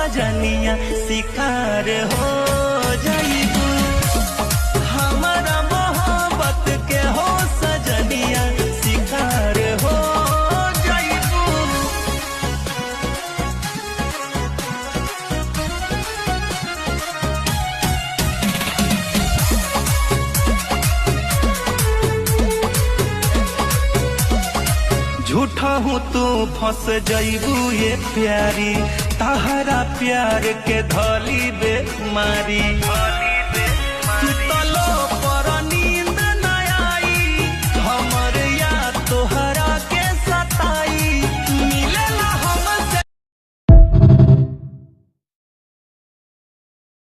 सजनिया शिकार हो जाइबू हमारा मोहब्बत के हो सजनिया शिकार हो जाइबू। झूठा हूँ तू फंस जाइबू ये प्यारी तहरा प्यार के धली बेमारी।